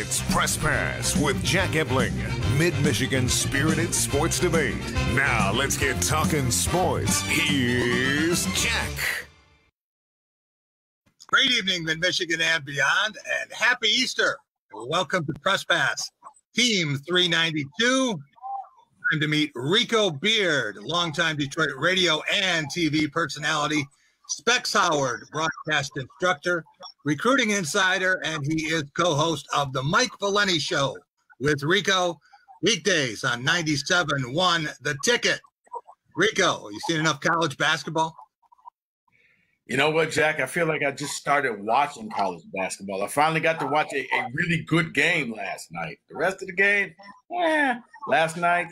It's Press Pass with Jack Ebling, Mid-Michigan's spirited sports debate. Now let's get talking sports. Here's Jack. Great evening, Mid-Michigan and beyond, and happy Easter. Welcome to Press Pass, Team 392. Time to meet Rico Beard, longtime Detroit radio and TV personality, Specs Howard, broadcast instructor, recruiting insider, and he is co-host of the Mike Valeni Show with Rico, weekdays on 97.1 The Ticket. Rico, you seen enough college basketball? You know what, Jack? I feel like I just started watching college basketball. I finally got to watch a really good game last night. The rest of the game, last night,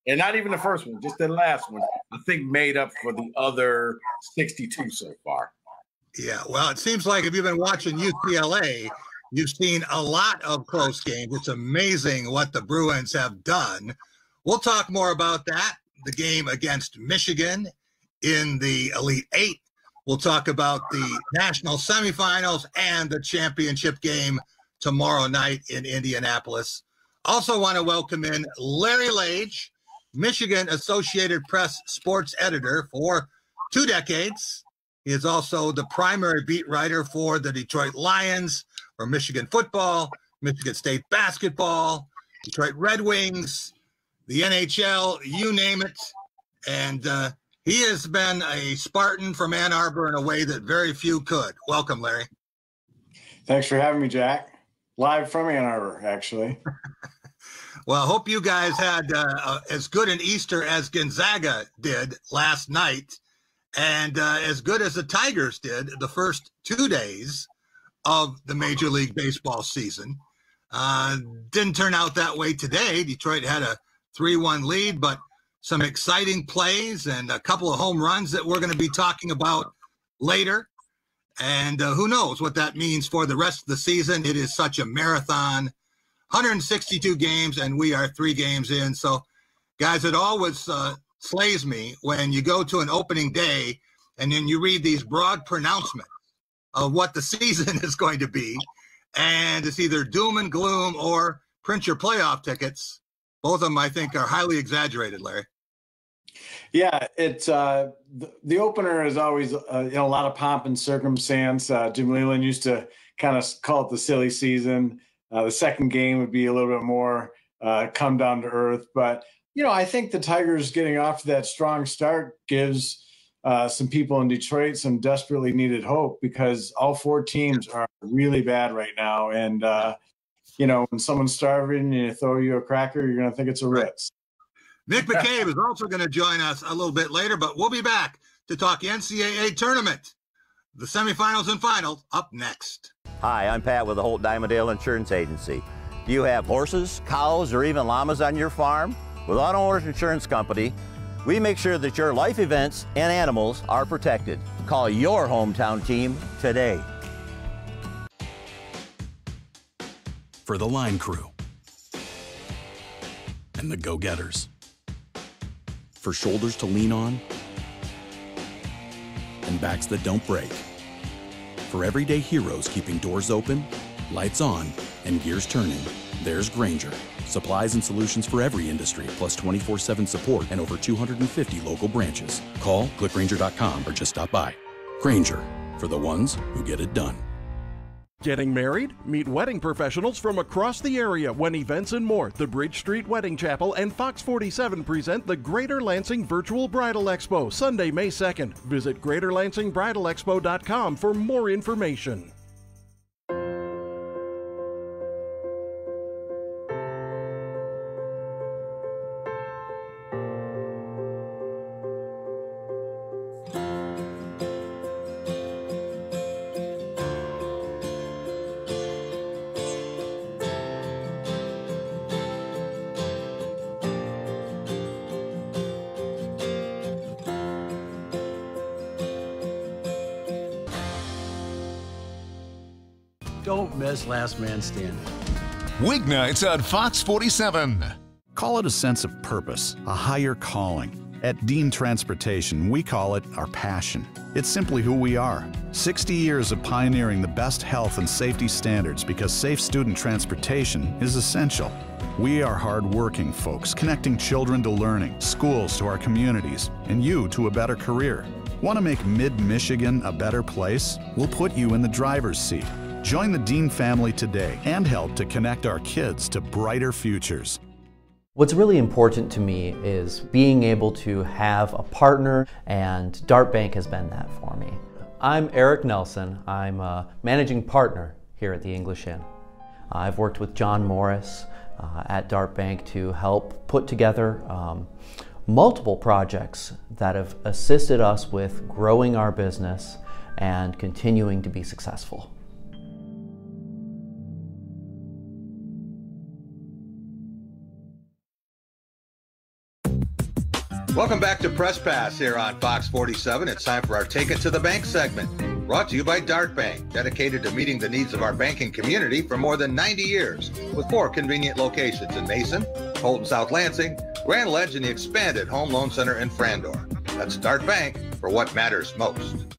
and not even the first one, just the last one, I think made up for the other 62 so far. Yeah, well, it seems like if you've been watching UCLA, you've seen a lot of close games. It's amazing what the Bruins have done. We'll talk more about that, the game against Michigan in the Elite Eight. We'll talk about the national semifinals and the championship game tomorrow night in Indianapolis. Also want to welcome in Larry Lage, Michigan Associated Press sports editor for 2 decades. He is also the primary beat writer for the Detroit Lions, for Michigan football, Michigan State basketball, Detroit Red Wings, the NHL, you name it. And he has been a Spartan from Ann Arbor in a way that very few could. Welcome, Larry. Thanks for having me, Jack. Live from Ann Arbor, actually. Well, I hope you guys had as good an Easter as Gonzaga did last night, and as good as the Tigers did the first 2 days of the Major League Baseball season. Didn't turn out that way today. Detroit had a 3-1 lead, but some exciting plays and a couple of home runs that we're going to be talking about later. And who knows what that means for the rest of the season. It is such a marathon, 162 games, and we are 3 games in. So, guys, it always slays me when you go to an opening day and then you read these broad pronouncements of what the season is going to be. And it's either doom and gloom or print your playoff tickets. Both of them, I think, are highly exaggerated, Larry. Yeah, it's the opener is always a lot of pomp and circumstance. Jim Leland used to kind of call it the silly season. The second game would be a little bit more come down to earth. But, I think the Tigers getting off to that strong start gives some people in Detroit some desperately needed hope, because all 4 teams are really bad right now. And, when someone's starving and you throw you a cracker, you're going to think it's a Ritz. Nick McCabe is also going to join us a little bit later, but we'll be back to talk NCAA tournament. The semifinals and finals up next. Hi, I'm Pat with the Holt Diamondale Insurance Agency. Do you have horses, cows, or even llamas on your farm? With Auto Owners Insurance Company, we make sure that your life events and animals are protected. Call your hometown team today. For the line crew and the go-getters. For shoulders to lean on and backs that don't break. For everyday heroes keeping doors open, lights on, and gears turning, there's Grainger. Supplies and solutions for every industry, plus 24/7 support and over 250 local branches. Call, click Grainger.com, or just stop by. Grainger, for the ones who get it done. Getting married? Meet wedding professionals from across the area when events and more. The Bridge Street Wedding Chapel and Fox 47 present the Greater Lansing Virtual Bridal Expo, Sunday, May 2nd. Visit GreaterLansingBridalExpo.com for more information. Don't miss Last Man Standing. Weeknights on Fox 47. Call it a sense of purpose, a higher calling. At Dean Transportation, we call it our passion. It's simply who we are. 60 years of pioneering the best health and safety standards because safe student transportation is essential. We are hard-working folks, connecting children to learning, schools to our communities, and you to a better career. Want to make Mid-Michigan a better place? We'll put you in the driver's seat. Join the Dean family today and help to connect our kids to brighter futures. What's really important to me is being able to have a partner, and Dart Bank has been that for me. I'm Eric Nelson. I'm a managing partner here at the English Inn. I've worked with John Morris at Dart Bank to help put together multiple projects that have assisted us with growing our business and continuing to be successful. Welcome back to Press Pass here on Fox 47. It's time for our Take It to the Bank segment, brought to you by Dart Bank, dedicated to meeting the needs of our banking community for more than 90 years, with 4 convenient locations in Mason, Holton South Lansing, Grand Ledge, and the expanded Home Loan Center in Frandor. That's Dart Bank for what matters most.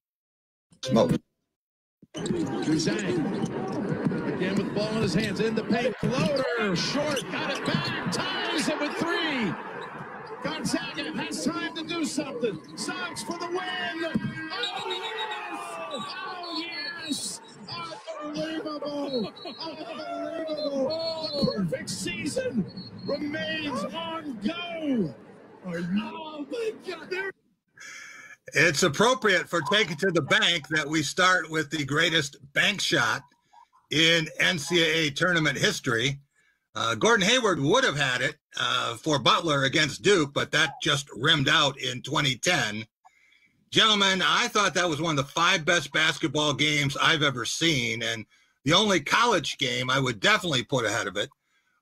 Guzang, again with the ball in his hands, in the paint, floater, short, got it back, ties it with 3. Gonzaga has time to do something. Sox for the win. Oh, yes! Oh, yes! Unbelievable! Unbelievable! The perfect season remains on go. Oh, my God. It's appropriate for Take It to the Bank that we start with the greatest bank shot in NCAA tournament history. Gordon Hayward would have had it for Butler against Duke, but that just rimmed out in 2010. Gentlemen, I thought that was one of the 5 best basketball games I've ever seen, and the only college game I would definitely put ahead of it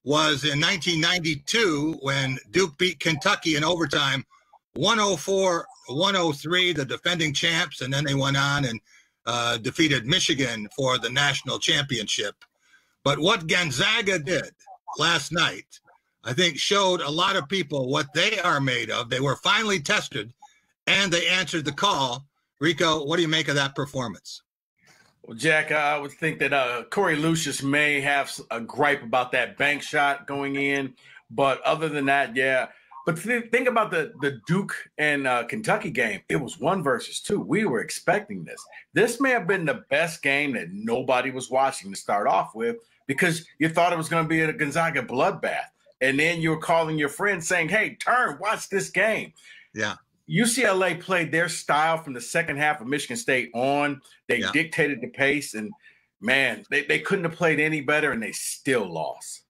was in 1992 when Duke beat Kentucky in overtime, 104-103, the defending champs, and then they went on and defeated Michigan for the national championship. But what Gonzaga did last night, I think, showed a lot of people what they are made of. They were finally tested, and they answered the call. Rico, what do you make of that performance? Well, Jack, I would think that Corey Lucius may have a gripe about that bank shot going in, but other than that, yeah. But think about the Duke and Kentucky game. It was 1 versus 2. We were expecting this. This may have been the best game that nobody was watching to start off with, because you thought it was going to be a Gonzaga bloodbath. And then you were calling your friends saying, hey, watch this game. Yeah. UCLA played their style from the second half of Michigan State on. They dictated the pace. And, man, they couldn't have played any better, and they still lost.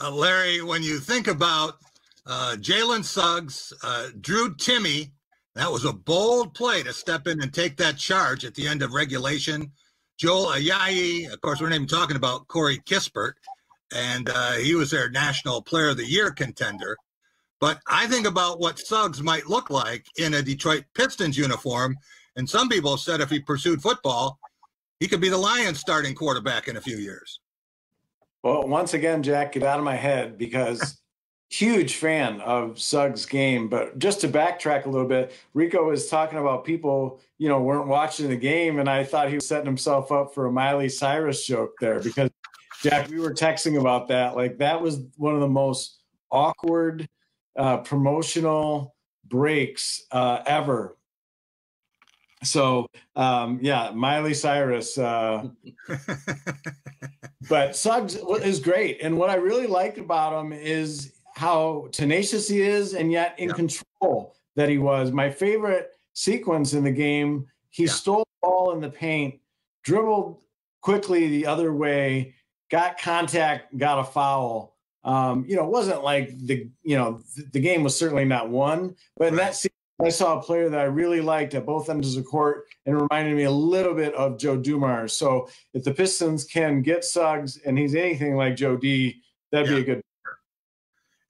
Larry, when you think about Jalen Suggs, Drew Timme, that was a bold play to step in and take that charge at the end of regulation. Joel Ayayi, of course, we're not even talking about Corey Kispert, and he was their National Player of the Year contender. But I think about what Suggs might look like in a Detroit Pistons uniform, and some people have said if he pursued football, he could be the Lions starting quarterback in a few years. Well, once again, Jack, get out of my head, because huge fan of Suggs' game. But just to backtrack a little bit, Rico was talking about people, weren't watching the game, and I thought he was setting himself up for a Miley Cyrus joke there, because, Jack, we were texting about that. Like, that was one of the most awkward promotional breaks ever. So, Miley Cyrus. But Suggs is great. And what I really liked about him is how tenacious he is, and yet in control that he was. My favorite sequence in the game, he stole the ball in the paint, dribbled quickly the other way, got contact, got a foul. It wasn't like the game was certainly not won, but in that sequence, I saw a player that I really liked at both ends of the court, and it reminded me a little bit of Joe Dumars. So if the Pistons can get Suggs and he's anything like Joe D, that'd be a good.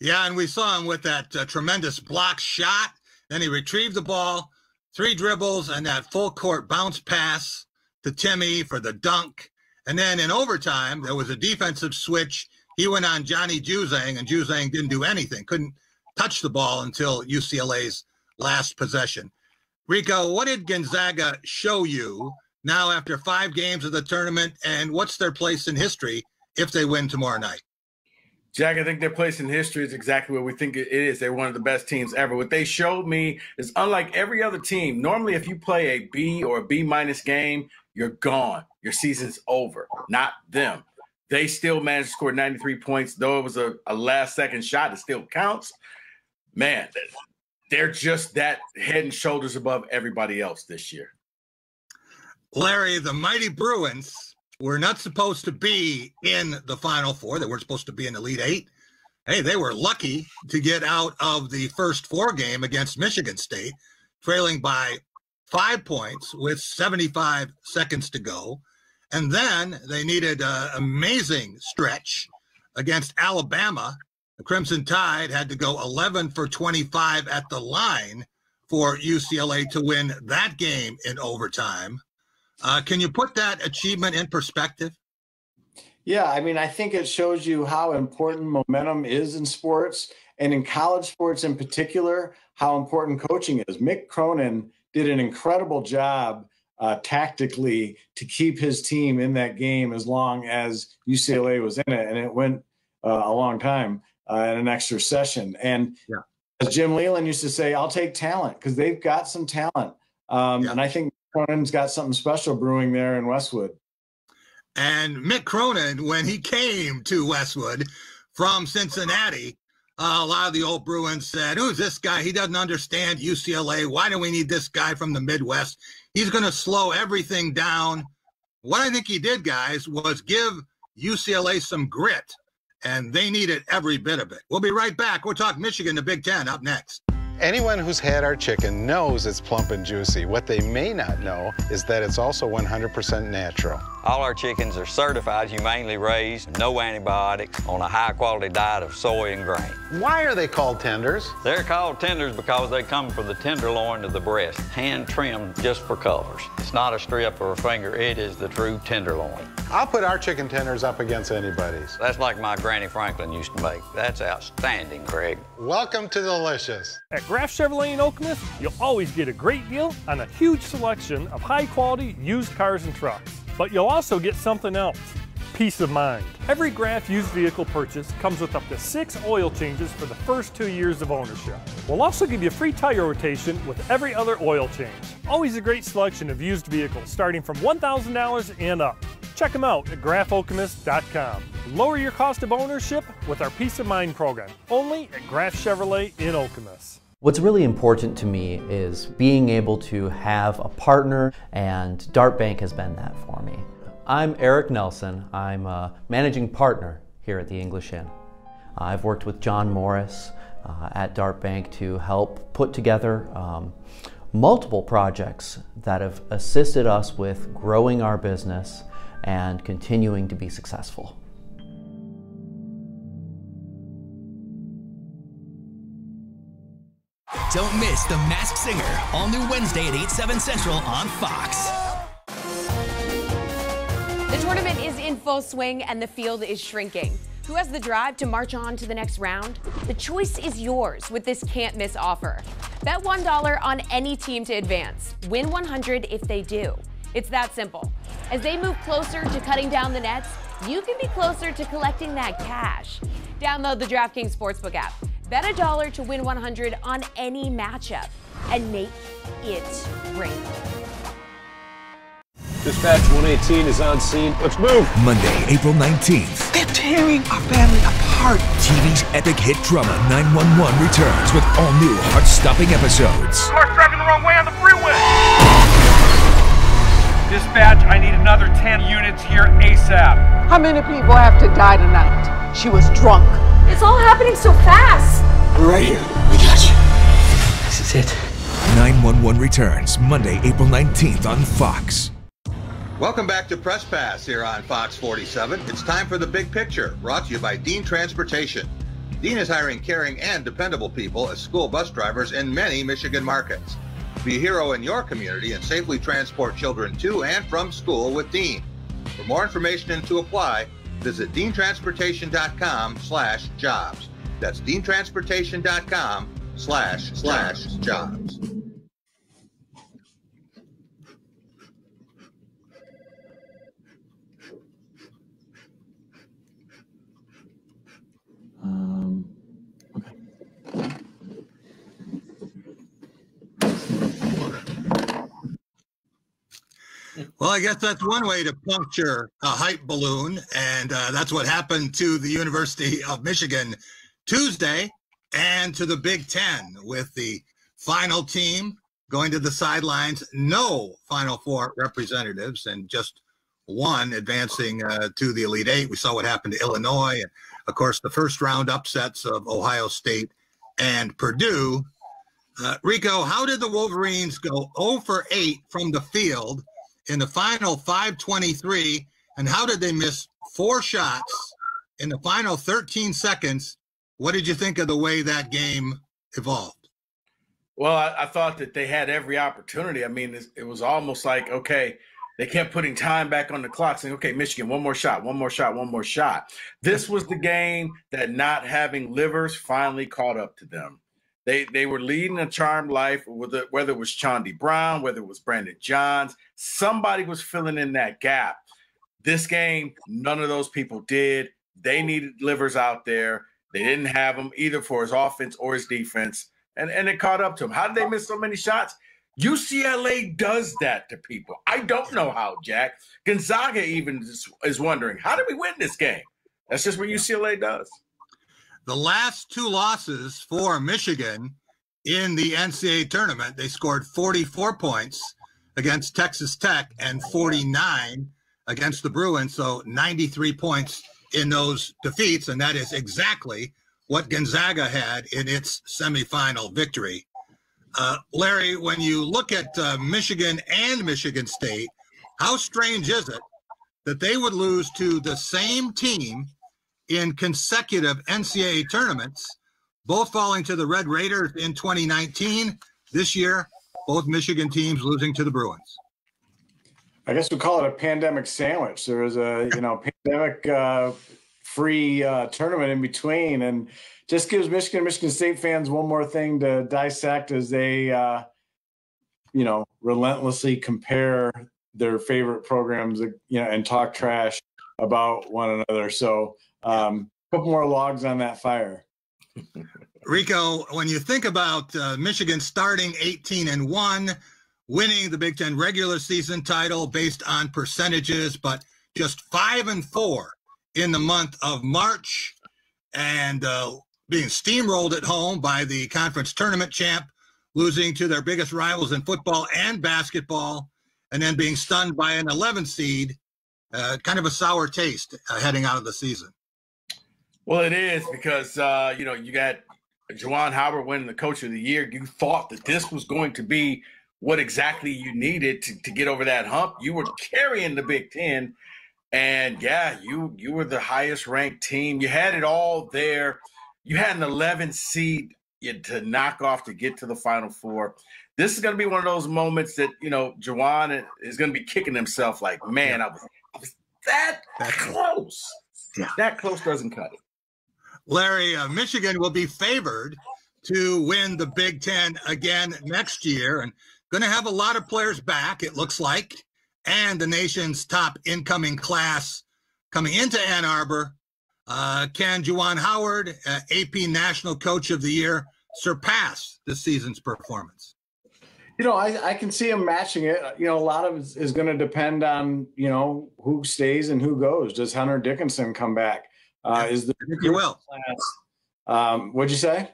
Yeah, and we saw him with that tremendous block shot. Then he retrieved the ball, 3 dribbles, and that full court bounce pass to Timme for the dunk. And then in overtime, there was a defensive switch. He went on Johnny Juzang, and Juzang didn't do anything, couldn't touch the ball until UCLA's last possession. Rico, what did Gonzaga show you now after 5 games of the tournament, and what's their place in history if they win tomorrow night? Jack, I think their place in history is exactly what we think it is. They're one of the best teams ever. What they showed me is unlike every other team. Normally, if you play a B or a B- game, you're gone. Your season's over. Not them. They still managed to score 93 points. Though it was a last-second shot, it still counts. Man, they're just that head and shoulders above everybody else this year. Larry, the mighty Bruins were not supposed to be in the Final Four. They weren't supposed to be in the Elite Eight. Hey, they were lucky to get out of the first 4 game against Michigan State, trailing by 5 points with 75 seconds to go. And then they needed an amazing stretch against Alabama. The Crimson Tide had to go 11 for 25 at the line for UCLA to win that game in overtime. Can you put that achievement in perspective? Yeah, I mean, I think it shows you how important momentum is in sports, and in college sports in particular, how important coaching is. Mick Cronin did an incredible job tactically to keep his team in that game as long as UCLA was in it, and it went a long time in an extra session. And as Jim Leland used to say, I'll take talent, because they've got some talent. And I think Cronin's got something special brewing there in Westwood. And Mick Cronin, when he came to Westwood from Cincinnati, a lot of the old Bruins said, who's this guy? He doesn't understand UCLA. Why do we need this guy from the Midwest? He's going to slow everything down. What I think he did, guys, was give UCLA some grit, and they needed every bit of it. We'll be right back. We'll talk Michigan, the Big Ten, up next. Anyone who's had our chicken knows it's plump and juicy. What they may not know is that it's also 100% natural. All our chickens are certified, humanely raised, no antibiotics, on a high-quality diet of soy and grain. Why are they called tenders? They're called tenders because they come from the tenderloin of the breast, hand-trimmed just for colors. It's not a strip or a finger, it is the true tenderloin. I'll put our chicken tenders up against anybody's. That's like my Granny Franklin used to make. That's outstanding, Craig. Welcome to Delicious. At Graff Chevrolet in Okemos, you'll always get a great deal on a huge selection of high-quality used cars and trucks. But you'll also get something else, peace of mind. Every Graff used vehicle purchase comes with up to 6 oil changes for the first 2 years of ownership. We'll also give you free tire rotation with every other oil change. Always a great selection of used vehicles starting from $1,000 and up. Check them out at graffokemos.com. Lower your cost of ownership with our Peace of Mind program, only at Graff Chevrolet in Okemos. What's really important to me is being able to have a partner, and Dart Bank has been that for me. I'm Eric Nelson. I'm a managing partner here at the English Inn. I've worked with John Morris at Dart Bank to help put together multiple projects that have assisted us with growing our business and continuing to be successful. Don't miss The Masked Singer, all new Wednesday at 8/7 Central on Fox. The tournament is in full swing and the field is shrinking. Who has the drive to march on to the next round? The choice is yours with this can't miss offer. Bet $1 on any team to advance. Win 100 if they do. It's that simple. As they move closer to cutting down the nets, you can be closer to collecting that cash. Download the DraftKings Sportsbook app. Bet $1 to win 100 on any matchup and make it rain. Dispatch 118 is on scene. Let's move. Monday, April 19th. They're tearing our family apart. TV's epic hit drama 911 returns with all new heart-stopping episodes. Car's driving the wrong way on the freeway. Dispatch, I need another 10 units here ASAP. How many people have to die tonight? She was drunk. It's all happening so fast. We're right here. We got you. This is it. 911 returns Monday, April 19th on Fox. Welcome back to Press Pass here on Fox 47. It's time for The Big Picture, brought to you by Dean Transportation. Dean is hiring caring and dependable people as school bus drivers in many Michigan markets. Be a hero in your community and safely transport children to and from school with Dean. For more information and to apply, visit deantransportation.com/jobs. That's deantransportation.com/jobs. Well, I guess that's one way to puncture a hype balloon, and that's what happened to the University of Michigan Tuesday and to the Big Ten with the final team going to the sidelines, no Final Four representatives, and just one advancing to the Elite Eight. We saw what happened to Illinois, and of course the first round upsets of Ohio State and Purdue. Rico, how did the Wolverines go 0 for 8 from the field in the final 5:23, and how did they miss 4 shots in the final 13 seconds? What did you think of the way that game evolved? Well, I thought that they had every opportunity. I mean, it was almost like, okay, they kept putting time back on the clock, saying, okay, Michigan, one more shot, one more shot, one more shot. This was the game that not having livers finally caught up to them. They were leading a charmed life, whether it was Chaundi Brown, whether it was Brandon Johns. Somebody was filling in that gap. This game, none of those people did. They needed livers out there. They didn't have them either for his offense or his defense, and it caught up to him. How did they miss so many shots? UCLA does that to people. I don't know how, Jack. Gonzaga even is wondering, how did we win this game? That's just what UCLA does. The last 2 losses for Michigan in the NCAA tournament, they scored 44 points against Texas Tech and 49 against the Bruins, so 93 points in those defeats, and that is exactly what Gonzaga had in its semifinal victory. Larry, when you look at Michigan and Michigan State, how strange is it that they would lose to the same team in consecutive NCAA tournaments, both falling to the Red Raiders in 2019. This year, both Michigan teams losing to the Bruins. I guess we call it a pandemic sandwich. There was a pandemic free tournament in between, and just gives Michigan State fans one more thing to dissect as they relentlessly compare their favorite programs, and talk trash about one another. So a couple more logs on that fire. Rico, when you think about Michigan starting 18-1, winning the Big Ten regular season title based on percentages, but just 5-4 in the month of March, and being steamrolled at home by the conference tournament champ, losing to their biggest rivals in football and basketball, and then being stunned by an 11 seed, kind of a sour taste heading out of the season. Well, it is because, you got Juwan Howard winning the Coach of the Year. You thought that this was going to be what exactly you needed to get over that hump. You were carrying the Big Ten, and, yeah, you were the highest-ranked team. You had it all there. You had an 11 seed to knock off to get to the Final Four. This is going to be one of those moments that, Juwan is going to be kicking himself like, man, I was that close. Yeah. That close doesn't cut it. Larry, Michigan will be favored to win the Big Ten again next year, and going to have a lot of players back, it looks like, and the nation's top incoming class coming into Ann Arbor. Can Juwan Howard, AP National Coach of the Year, surpass this season's performance? I can see him matching it. A lot of it is going to depend on, who stays and who goes. Does Hunter Dickinson come back? Is the he will. Class, what'd you say?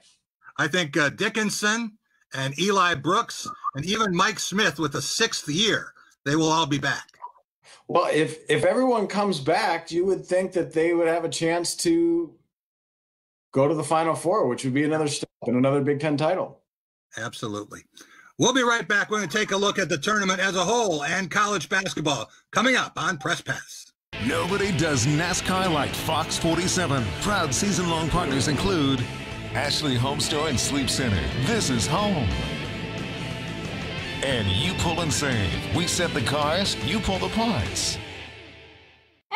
I think Dickinson and Eli Brooks and even Mike Smith with a 6th year, they will all be back. Well, if everyone comes back, you would think that they would have a chance to go to the Final Four, which would be another step and another Big Ten title. Absolutely. We'll be right back. We're going to take a look at the tournament as a whole and college basketball coming up on Press Pass. Nobody does NASCAR like Fox 47. Proud season-long partners include Ashley Home Store and Sleep Center. This is home. And You Pull and Save. We set the cars, you pull the parts.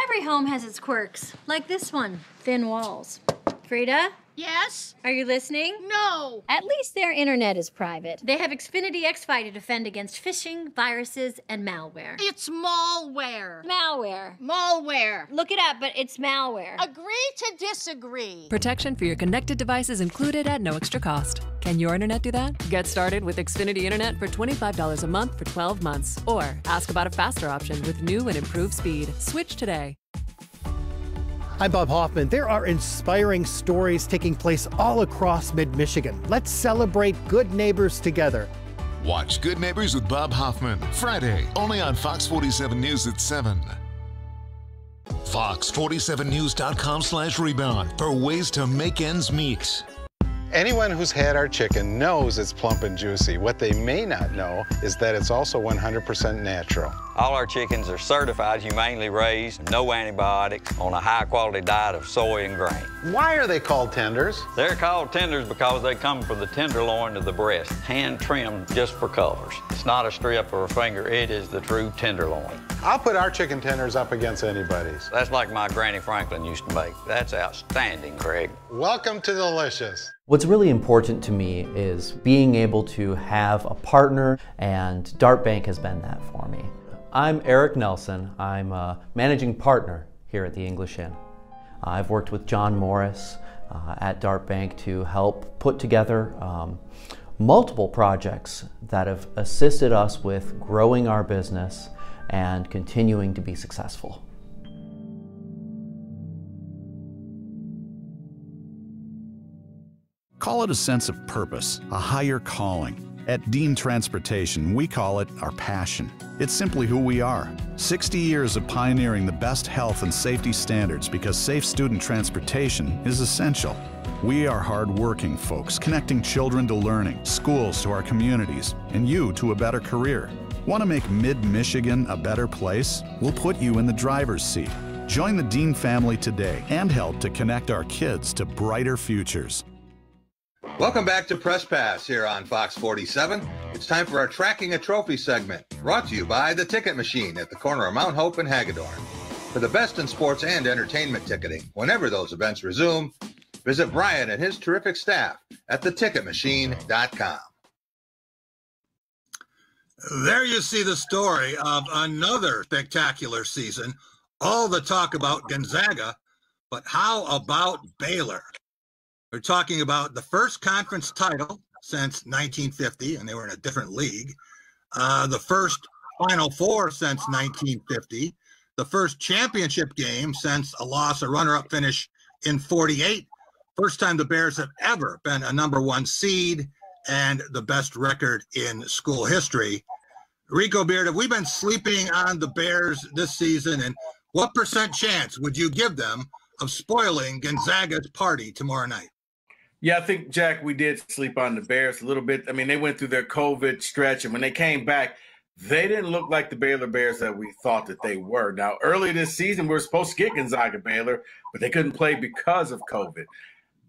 Every home has its quirks, like this one, thin walls. Frida? Yes? Are you listening? No. At least their internet is private. They have Xfinity XFi to defend against phishing, viruses, and malware. It's malware. Malware. Malware. Look it up, but it's malware. Agree to disagree. Protection for your connected devices included at no extra cost. Can your internet do that? Get started with Xfinity Internet for $25 a month for 12 months. Or ask about a faster option with new and improved speed. Switch today. I'm Bob Hoffman. There are inspiring stories taking place all across mid-Michigan. Let's celebrate good neighbors together. Watch Good Neighbors with Bob Hoffman, Friday, only on Fox 47 News at 7. Fox47news.com/rebound for ways to make ends meet. Anyone who's had our chicken knows it's plump and juicy. What they may not know is that it's also 100% natural. All our chickens are certified, humanely raised, no antibiotics, on a high-quality diet of soy and grain. Why are they called tenders? They're called tenders because they come from the tenderloin of the breast, hand-trimmed just for colors. It's not a strip or a finger, it is the true tenderloin. I'll put our chicken tenders up against anybody's. That's like my Granny Franklin used to make. That's outstanding, Craig. Welcome to Delicious. What's really important to me is being able to have a partner, and Dart Bank has been that for me. I'm Eric Nelson. I'm a managing partner here at the English Inn. I've worked with John Morris at Dart Bank to help put together multiple projects that have assisted us with growing our business and continuing to be successful. Call it a sense of purpose, a higher calling. At Dean Transportation, we call it our passion. It's simply who we are. 60 years of pioneering the best health and safety standards because safe student transportation is essential. We are hard-working folks, connecting children to learning, schools to our communities, and you to a better career. Want to make mid-Michigan a better place? We'll put you in the driver's seat. Join the Dean family today and help to connect our kids to brighter futures. Welcome back to Press Pass here on Fox 47. It's time for our Tracking a Trophy segment, brought to you by the Ticket Machine at the corner of Mount Hope and Hagedorn. For the best in sports and entertainment ticketing, whenever those events resume, visit Brian and his terrific staff at theticketmachine.com. There you see the story of another spectacular season. All the talk about Gonzaga, but how about Baylor? We're talking about the first conference title since 1950, and they were in a different league. The first Final Four since 1950. The first championship game since a loss, a runner-up finish in 48. First time the Bears have ever been a #1 seed, and the best record in school history. Rico Beard, have we been sleeping on the Bears this season, and what % chance would you give them of spoiling Gonzaga's party tomorrow night? Yeah, I think, Jack, we did sleep on the Bears a little bit. I mean, they went through their COVID stretch, and when they came back, they didn't look like the Baylor Bears that we thought that they were. Now, early this season, we were supposed to get Gonzaga Baylor, but they couldn't play because of COVID.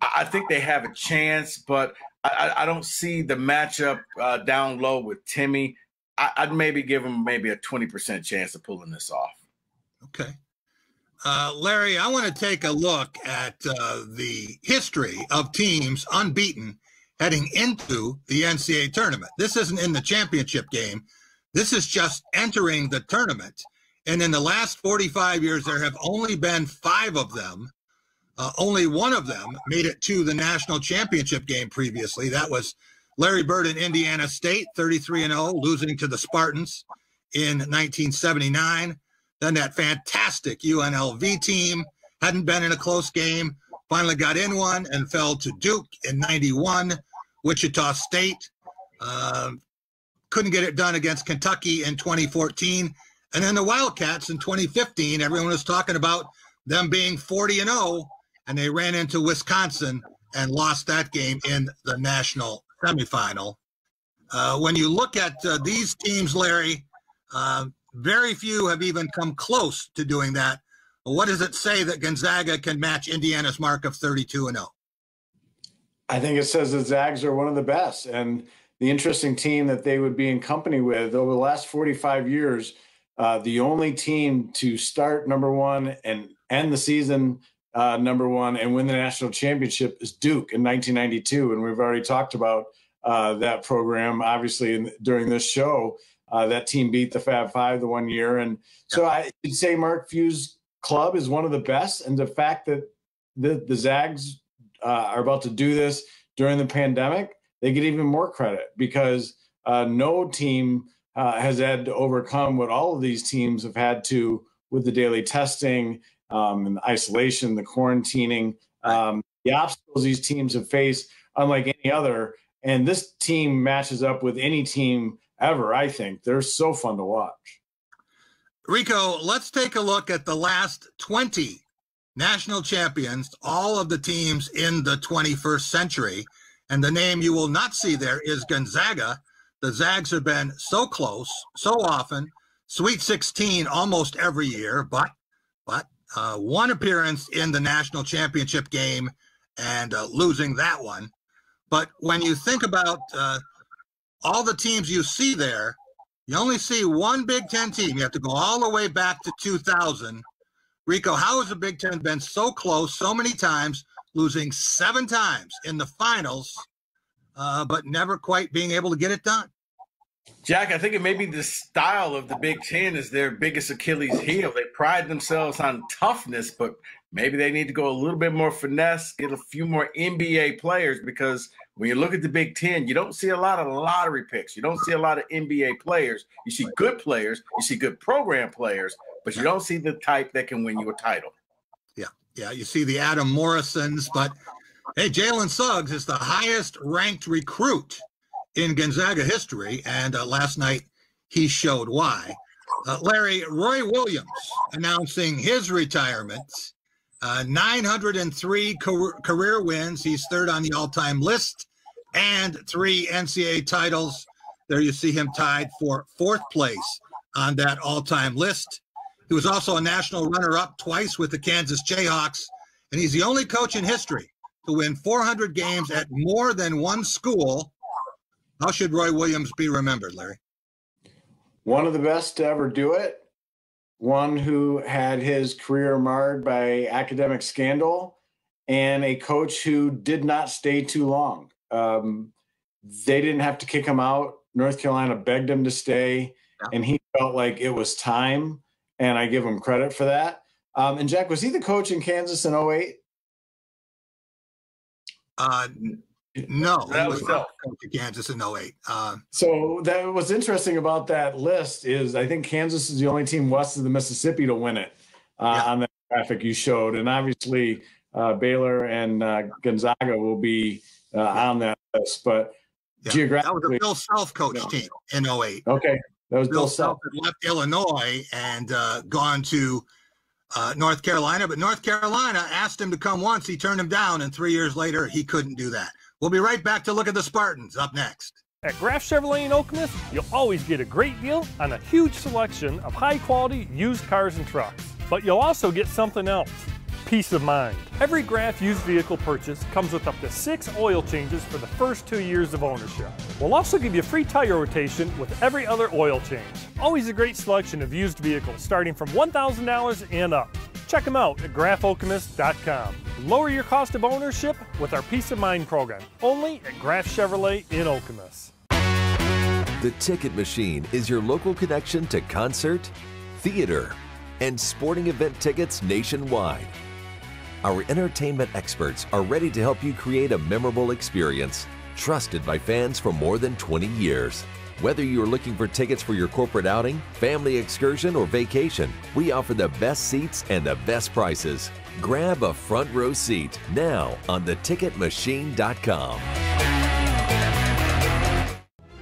I think they have a chance, but I don't see the matchup down low with Timmy. I'd maybe give them maybe a 20% chance of pulling this off. Okay. Larry, I want to take a look at the history of teams unbeaten heading into the NCAA tournament. This isn't in the championship game. This is just entering the tournament. And in the last 45 years, there have only been 5 of them. Only one of them made it to the national championship game previously. That was Larry Bird in Indiana State, 33-0, losing to the Spartans in 1979. Then that fantastic UNLV team hadn't been in a close game, finally got in one and fell to Duke in 91. Wichita State couldn't get it done against Kentucky in 2014. And then the Wildcats in 2015, everyone was talking about them being 40-0, and they ran into Wisconsin and lost that game in the national semifinal. When you look at these teams, Larry, very few have even come close to doing that. What does it say that Gonzaga can match Indiana's mark of 32-0? I think it says that Zags are one of the best. And the interesting team that they would be in company with over the last 45 years, the only team to start #1 and end the season #1 and win the national championship is Duke in 1992. And we've already talked about that program, obviously, during this show. That team beat the Fab Five the one year. And so I'd say Mark Few's club is one of the best. And the fact that the Zags are about to do this during the pandemic, they get even more credit because no team has had to overcome what all of these teams have had to with the daily testing and the isolation, the quarantining, the obstacles these teams have faced, unlike any other. And this team matches up with any team ever, I think. They're so fun to watch. Rico, let's take a look at the last 20 national champions, all of the teams in the 21st century. And the name you will not see there is Gonzaga. The Zags have been so close, so often, Sweet 16 almost every year, but one appearance in the national championship game and losing that one. But when you think about all the teams you see there, you only see one Big Ten team. You have to go all the way back to 2000. Rico, how has the Big Ten been so close so many times, losing 7 times in the finals, but never quite being able to get it done? Jack, I think it may be the style of the Big Ten is their biggest Achilles heel. They pride themselves on toughness, but maybe they need to go a little bit more finesse, get a few more NBA players, because when you look at the Big Ten, you don't see a lot of lottery picks. You don't see a lot of NBA players. You see good players. You see good program players, but you don't see the type that can win you a title. Yeah, you see the Adam Morrisons, but hey, Jalen Suggs is the highest ranked recruit in Gonzaga history, and last night he showed why. Larry, Roy Williams announcing his retirement, 903 career wins. He's third on the all-time list, and 3 NCAA titles. There you see him tied for 4th place on that all-time list. He was also a national runner-up twice with the Kansas Jayhawks, and he's the only coach in history to win 400 games at more than one school. How should Roy Williams be remembered, Larry? One of the best to ever do it. One who had his career marred by academic scandal, and a coach who did not stay too long. They didn't have to kick him out. North Carolina begged him to stay, and he felt like it was time, and I give him credit for that. And Jack, was he the coach in Kansas in 08? No, that was coach of Kansas in 08. So that what's interesting about that list is I think Kansas is the only team west of the Mississippi to win it on that graphic you showed. And obviously Baylor and Gonzaga will be on that list. But geographically, that was a Bill Self coach team in 08. Okay. That was Bill Self had left Illinois and gone to North Carolina. But North Carolina asked him to come once. He turned him down. And 3 years later, he couldn't do that. We'll be right back to look at the Spartans up next. At Graf Chevrolet in Okemos, you'll always get a great deal on a huge selection of high-quality used cars and trucks. But you'll also get something else, peace of mind. Every Graf used vehicle purchase comes with up to 6 oil changes for the first 2 years of ownership. We'll also give you free tire rotation with every other oil change. Always a great selection of used vehicles starting from $1,000 and up. Check them out at grafokemos.com. Lower your cost of ownership with our Peace of Mind program, only at Graf Chevrolet in Okemos. The Ticket Machine is your local connection to concert, theater, and sporting event tickets nationwide. Our entertainment experts are ready to help you create a memorable experience, trusted by fans for more than 20 years. Whether you're looking for tickets for your corporate outing, family excursion, or vacation, we offer the best seats and the best prices. Grab a front row seat now on theticketmachine.com.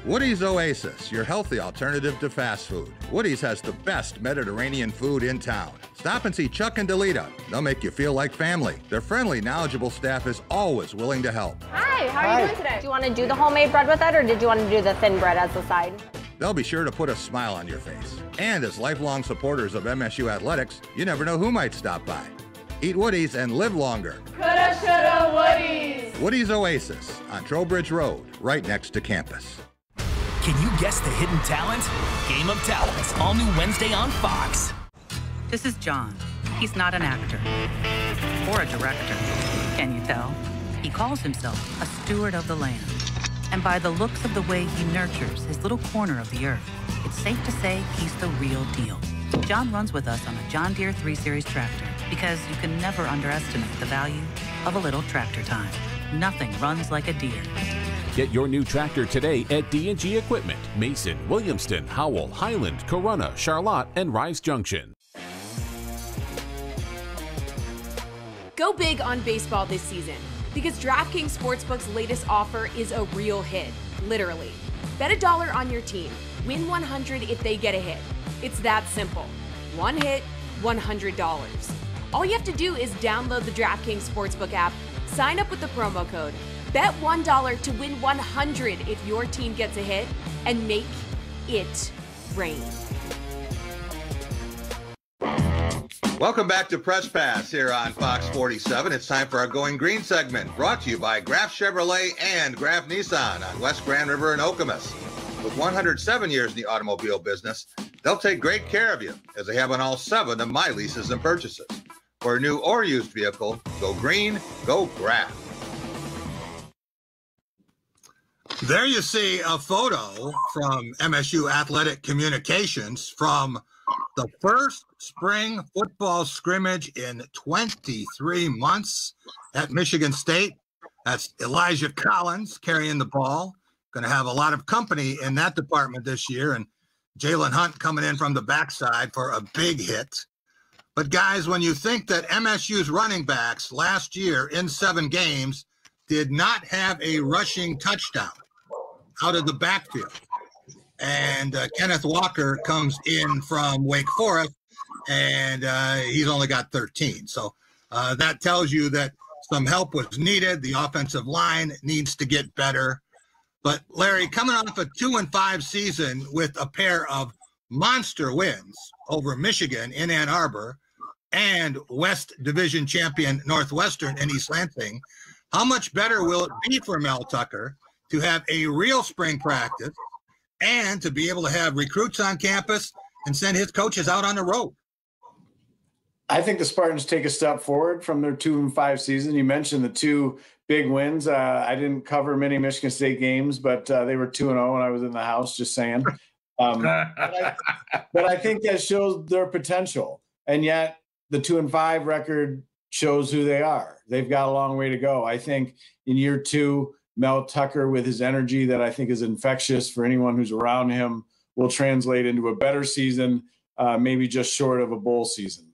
Woody's Oasis, your healthy alternative to fast food. Woody's has the best Mediterranean food in town. Stop and see Chuck and Delita. They'll make you feel like family. Their friendly, knowledgeable staff is always willing to help. Hi, how are you doing today? Do you want to do the homemade bread with it, or did you want to do the thin bread as a side? They'll be sure to put a smile on your face. And as lifelong supporters of MSU athletics, you never know who might stop by. Eat Woody's and live longer. Coulda, shoulda, Woody's. Woody's Oasis on Trowbridge Road, right next to campus. Can you guess the hidden talent? Game of Talents, all new Wednesday on Fox. This is John. He's not an actor. or a director. Can you tell? He calls himself a steward of the land. And by the looks of the way he nurtures his little corner of the earth, it's safe to say he's the real deal. John runs with us on a John Deere 3 Series tractor because you can never underestimate the value of a little tractor time. Nothing runs like a Deere. Get your new tractor today at D&G Equipment, Mason, Williamston, Howell, Highland, Corunna, Charlotte, and Rice Junction. Go big on baseball this season because DraftKings Sportsbook's latest offer is a real hit, literally. Bet $1 on your team, win $100 if they get a hit. It's that simple. One hit, $100. All you have to do is download the DraftKings Sportsbook app, sign up with the promo code, bet $1 to win $100 if your team gets a hit, and make it rain. Welcome back to Press Pass here on Fox 47. It's time for our Going Green segment, brought to you by Graf Chevrolet and Graf Nissan on West Grand River in Okemos. With 107 years in the automobile business, they'll take great care of you, as they have on all 7 of my leases and purchases. For a new or used vehicle, go green, go Graf. There you see a photo from MSU Athletic Communications from the first spring football scrimmage in 23 months at Michigan State. That's Elijah Collins carrying the ball. Going to have a lot of company in that department this year. And Jalen Hunt coming in from the backside for a big hit. But guys, when you think that MSU's running backs last year in 7 games did not have a rushing touchdown out of the backfield, and Kenneth Walker comes in from Wake Forest, and he's only got 13. So that tells you that some help was needed. The offensive line needs to get better. But Larry, coming off a 2-5 season with a pair of monster wins over Michigan in Ann Arbor and West Division champion Northwestern in East Lansing, how much better will it be for Mel Tucker to have a real spring practice and to be able to have recruits on campus and send his coaches out on the road? I think the Spartans take a step forward from their 2-5 season. You mentioned the 2 big wins. I didn't cover many Michigan State games, but they were 2-0 when I was in the house, just saying. But I think that shows their potential. And yet the 2-5 record shows who they are. They've got a long way to go. I think in year 2, Mel Tucker, with his energy that I think is infectious for anyone who's around him, will translate into a better season, maybe just short of a bowl season.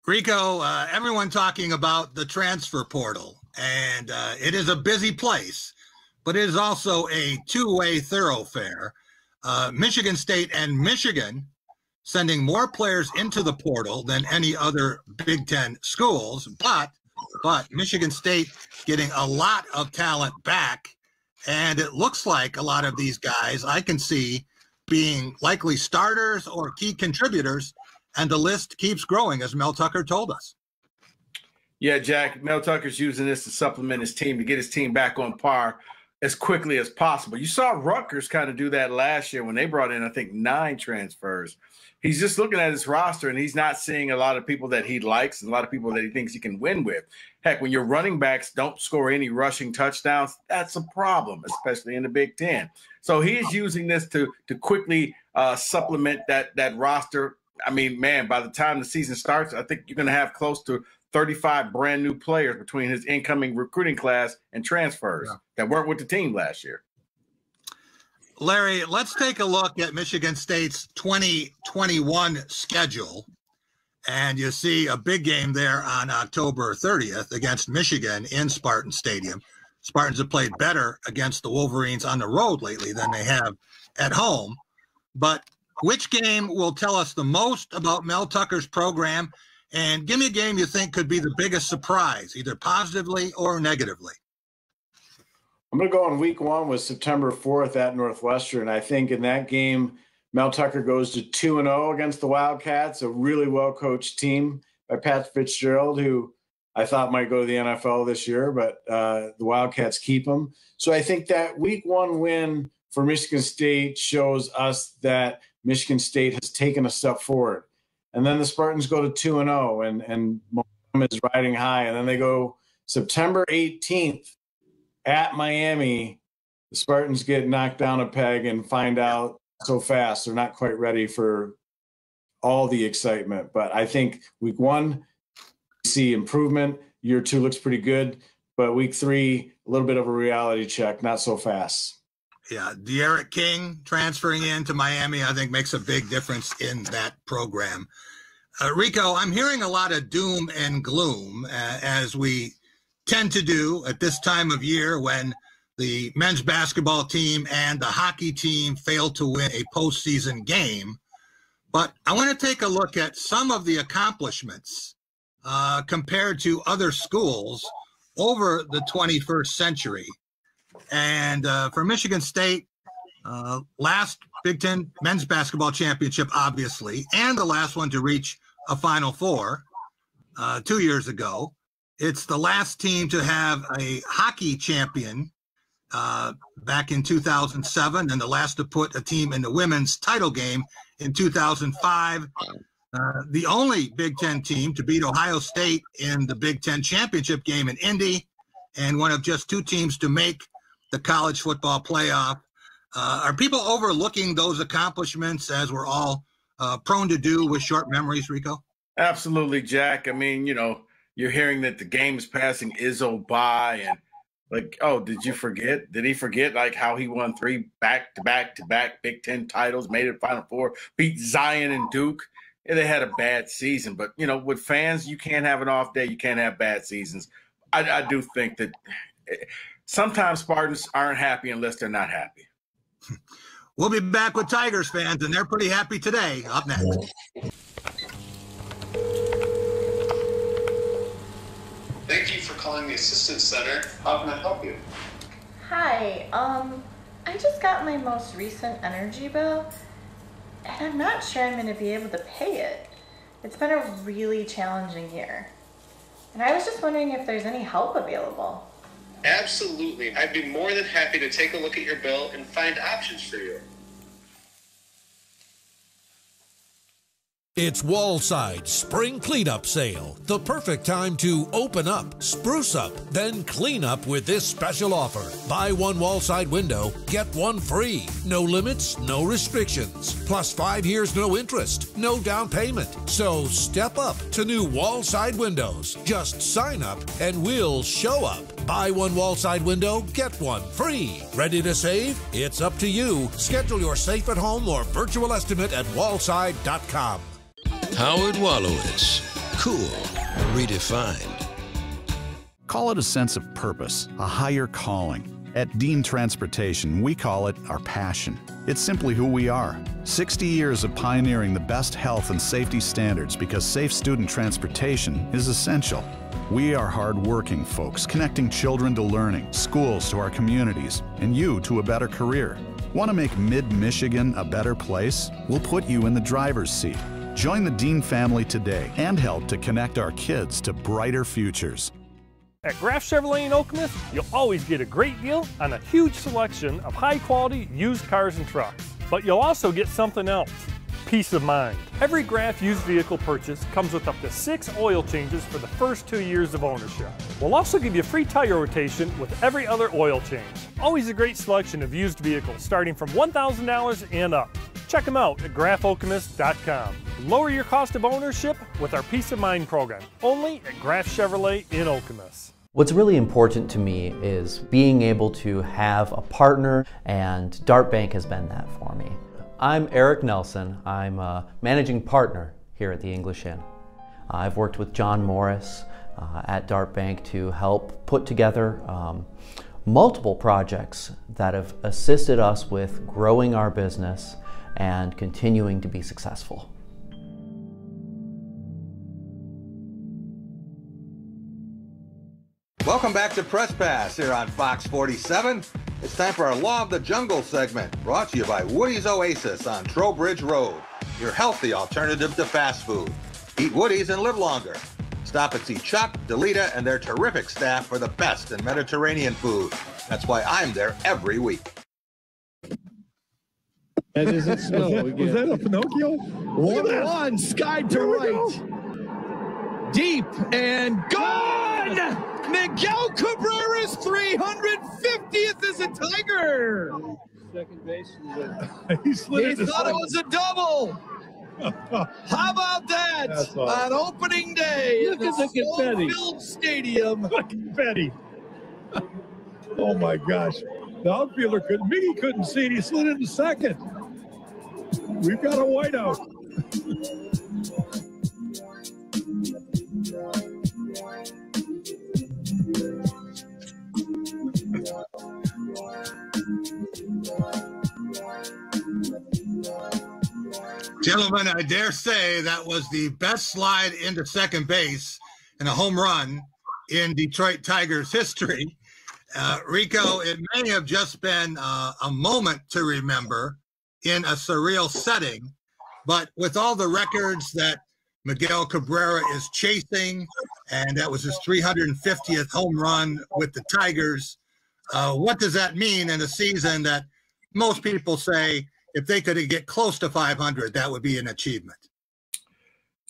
Rico, everyone talking about the transfer portal, and it is a busy place, but it is also a two-way thoroughfare. Michigan State and Michigan sending more players into the portal than any other Big Ten schools, but Michigan State getting a lot of talent back, and it looks like a lot of these guys I can see being likely starters or key contributors, and the list keeps growing, as Mel Tucker told us. Yeah, Jack, Mel Tucker's using this to supplement his team, to get his team back on par as quickly as possible. You saw Rutgers kind of do that last year when they brought in, I think, 9 transfers. He's just looking at his roster, and he's not seeing a lot of people that he likes and a lot of people that he thinks he can win with. Heck, when your running backs don't score any rushing touchdowns, that's a problem, especially in the Big Ten. So he's using this to quickly supplement that roster. I mean, man, by the time the season starts, I think you're going to have close to 35 brand new players between his incoming recruiting class and transfers that weren't with the team last year. Larry, let's take a look at Michigan State's 2021 schedule. And you see a big game there on October 30th against Michigan in Spartan Stadium. Spartans have played better against the Wolverines on the road lately than they have at home. But which game will tell us the most about Mel Tucker's program? And give me a game you think could be the biggest surprise, either positively or negatively. I'm going to go on week 1 with September 4th at Northwestern. I think in that game, Mel Tucker goes to 2-0 against the Wildcats, a really well-coached team by Pat Fitzgerald, who I thought might go to the NFL this year, but the Wildcats keep him. So I think that week 1 win for Michigan State shows us that Michigan State has taken a step forward. And then the Spartans go to 2-0, and is riding high. And then they go September 18th at Miami. The Spartans get knocked down a peg and find out so fast. They're not quite ready for all the excitement. But I think week 1, we see improvement. Year 2 looks pretty good. But week 3, a little bit of a reality check, not so fast. Yeah, De'Aaron King transferring into Miami, I think, makes a big difference in that program. Rico, I'm hearing a lot of doom and gloom, as we tend to do at this time of year when the men's basketball team and the hockey team fail to win a postseason game. But I want to take a look at some of the accomplishments compared to other schools over the 21st century. And for Michigan State, last Big Ten men's basketball championship, obviously, and the last one to reach a Final Four 2 years ago. It's the last team to have a hockey champion back in 2007, and the last to put a team in the women's title game in 2005. The only Big Ten team to beat Ohio State in the Big Ten championship game in Indy, and one of just 2 teams to make the college football playoff. Are people overlooking those accomplishments, as we're all prone to do with short memories, Rico? Absolutely, Jack. I mean, you're hearing that the game is passing Izzo by, and like, oh, did you forget? Did he forget like how he won 3 back-to-back Big Ten titles, made it Final Four, beat Zion and Duke? And they had a bad season, but with fans, you can't have an off day. You can't have bad seasons. I do think that sometimes Spartans aren't happy unless they're not happy. We'll be back with Tigers fans, and they're pretty happy today. Up next. Thank you for calling the Assistance Center. How can I help you? Hi, I just got my most recent energy bill, and I'm not sure I'm going to be able to pay it. It's been a really challenging year. And I was just wondering if there's any help available. Absolutely. I'd be more than happy to take a look at your bill and find options for you. It's Wallside Spring Cleanup Sale. The perfect time to open up, spruce up, then clean up with this special offer. Buy 1 Wallside window, get 1 free. No limits, no restrictions. Plus 5 years, no interest, no down payment. So step up to new Wallside windows. Just sign up and we'll show up. Buy 1 Wallside window, get 1 free. Ready to save? It's up to you. Schedule your safe at home or virtual estimate at wallside.com. Howard Wolowitz. Cool. Redefined. Call it a sense of purpose, a higher calling. At Dean Transportation, we call it our passion. It's simply who we are. 60 years of pioneering the best health and safety standards because safe student transportation is essential. We are hard-working folks, connecting children to learning, schools to our communities, and you to a better career. Want to make Mid-Michigan a better place? We'll put you in the driver's seat. Join the Dean family today and help to connect our kids to brighter futures. At Graf Chevrolet in Okemos, you'll always get a great deal on a huge selection of high-quality used cars and trucks. But you'll also get something else: peace of mind. Every Graf used vehicle purchase comes with up to 6 oil changes for the first 2 years of ownership. We'll also give you free tire rotation with every other oil change. Always a great selection of used vehicles starting from $1,000 and up. Check them out at grafokemos.com. Lower your cost of ownership with our Peace of Mind program, only at Graf Chevrolet in Okemos. What's really important to me is being able to have a partner, and Dart Bank has been that for me. I'm Eric Nelson. I'm a managing partner here at the English Inn. I've worked with John Morris at Dart Bank to help put together multiple projects that have assisted us with growing our business and continuing to be successful. Welcome back to Press Pass here on Fox 47. It's time for our Law of the Jungle segment, brought to you by Woody's Oasis on Trowbridge Road, your healthy alternative to fast food. Eat Woody's and live longer. Stop and see Chuck, Delita, and their terrific staff for the best in Mediterranean food. That's why I'm there every week. And is it snow again? Was that a Pinocchio? 1-1, sky to right. deep and gone. Miguel Cabrera's 350th as a Tiger. Second base. He thought it was a double. How about that? Awesome. On opening day Look in at the confetti. Filled Stadium. Look, confetti. Oh my gosh. The outfielder Miggy couldn't see it. He slid into second. We've got a whiteout. Gentlemen, I dare say that was the best slide into second base and a home run in Detroit Tigers history. Rico, it may have just been a moment to remember in a surreal setting, but with all the records that Miguel Cabrera is chasing, and that was his 350th home run with the Tigers, what does that mean in a season that most people say if they could get close to 500, that would be an achievement?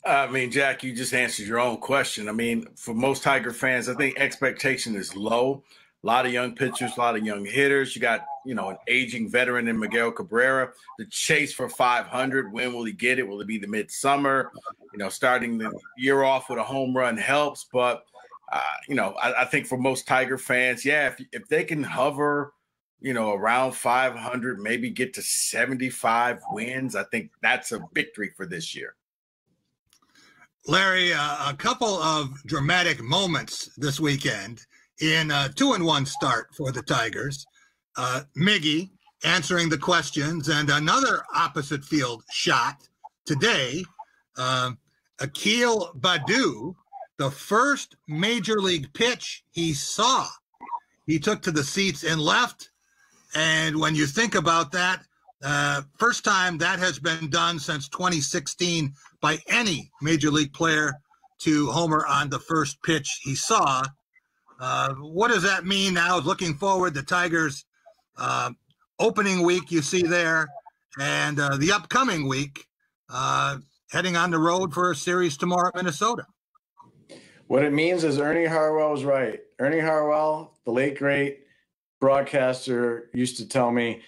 I mean, Jack, you just answered your own question. I mean, for most Tiger fans, I think expectation is low. A lot of young pitchers, a lot of young hitters. You got, an aging veteran in Miguel Cabrera. The chase for 500, when will he get it? Will it be the midsummer? Starting the year off with a home run helps. But, I think for most Tiger fans, if they can hover, around 500, maybe get to 75 wins, I think that's a victory for this year. Larry, a couple of dramatic moments this weekend in a 2-1 start for the Tigers. Miggy answering the questions, and another opposite field shot today. Akil Baddoo, the first major league pitch he saw, he took to the seats and left. And when you think about that, first time that has been done since 2016 by any major league player to homer on the first pitch he saw. What does that mean now? Looking forward, the Tigers opening week you see there, and the upcoming week heading on the road for a series tomorrow at Minnesota. What it means is Ernie Harwell was right. Ernie Harwell, the late great broadcaster, used to tell me,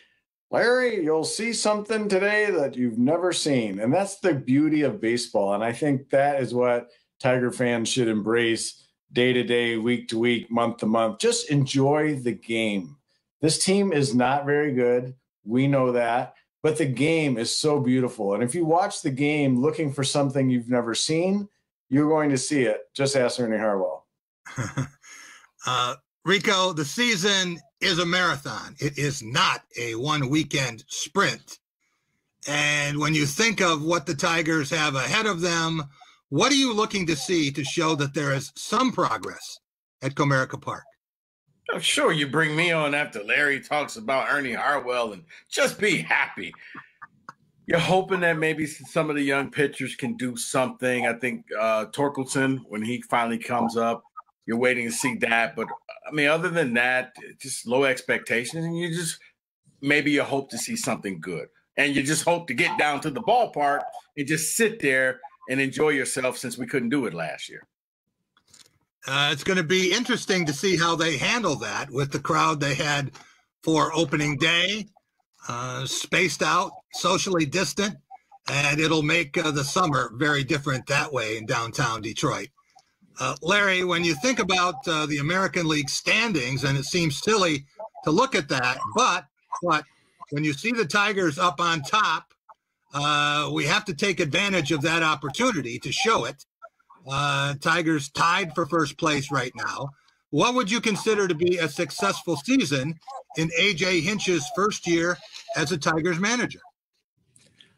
Larry, you'll see something today that you've never seen. And that's the beauty of baseball. And I think that is what Tiger fans should embrace day to day, week to week, month to month. Just enjoy the game. This team is not very good. We know that. But the game is so beautiful. And if you watch the game looking for something you've never seen, you're going to see it. Just ask Ernie Harwell. Rico, the season is a marathon. It is not a one-weekend sprint. And when you think of what the Tigers have ahead of them, what are you looking to see to show that there is some progress at Comerica Park? Oh, sure, you bring me on after Larry talks about Ernie Harwell and just be happy. You're hoping that maybe some of the young pitchers can do something. I think Torkelson, when he finally comes up, you're waiting to see that. But, I mean, other than that, just low expectations. And you hope to see something good. And you just hope to get down to the ballpark and just sit there and enjoy yourself, since we couldn't do it last year. It's going to be interesting to see how they handle that with the crowd they had for opening day, spaced out, socially distant, and it'll make the summer very different that way in downtown Detroit. Larry, when you think about the American League standings, and it seems silly to look at that, but when you see the Tigers up on top, we have to take advantage of that opportunity to show it. Tigers tied for first place right now. What would you consider to be a successful season in A.J. Hinch's first year as a Tigers manager?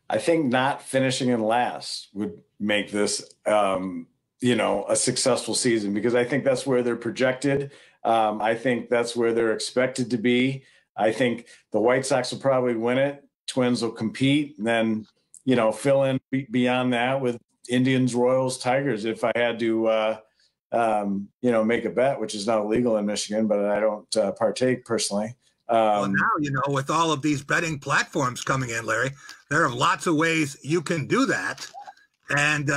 I think not finishing in last would make this, a successful season, because I think that's where they're projected. I think that's where they're expected to be. I think the White Sox will probably win it. Twins will compete, and then, fill in beyond that with Indians, Royals, Tigers. If I had to, make a bet, which is not illegal in Michigan, but I don't partake personally. Well, now, with all of these betting platforms coming in, Larry, there are lots of ways you can do that. And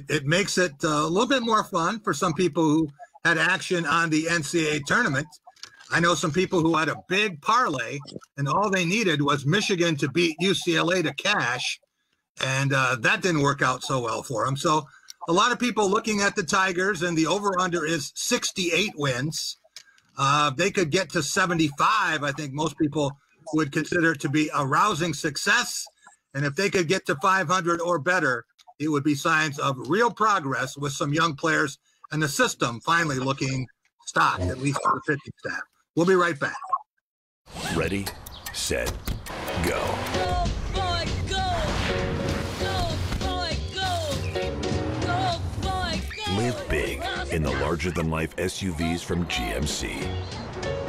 it makes it a little bit more fun for some people who had action on the NCAA tournament. I know some people who had a big parlay, and all they needed was Michigan to beat UCLA to cash, and that didn't work out so well for them. So a lot of people looking at the Tigers, and the over-under is 68 wins. They could get to 75. I think most people would consider it to be a rousing success. And if they could get to 500 or better, it would be signs of real progress with some young players and the system finally looking stocked, at least for the pitching staff. We'll be right back. Ready, set, go. Go, boy, go! Go, boy, go! Go, boy, go! Live big in the larger-than-life SUVs from GMC.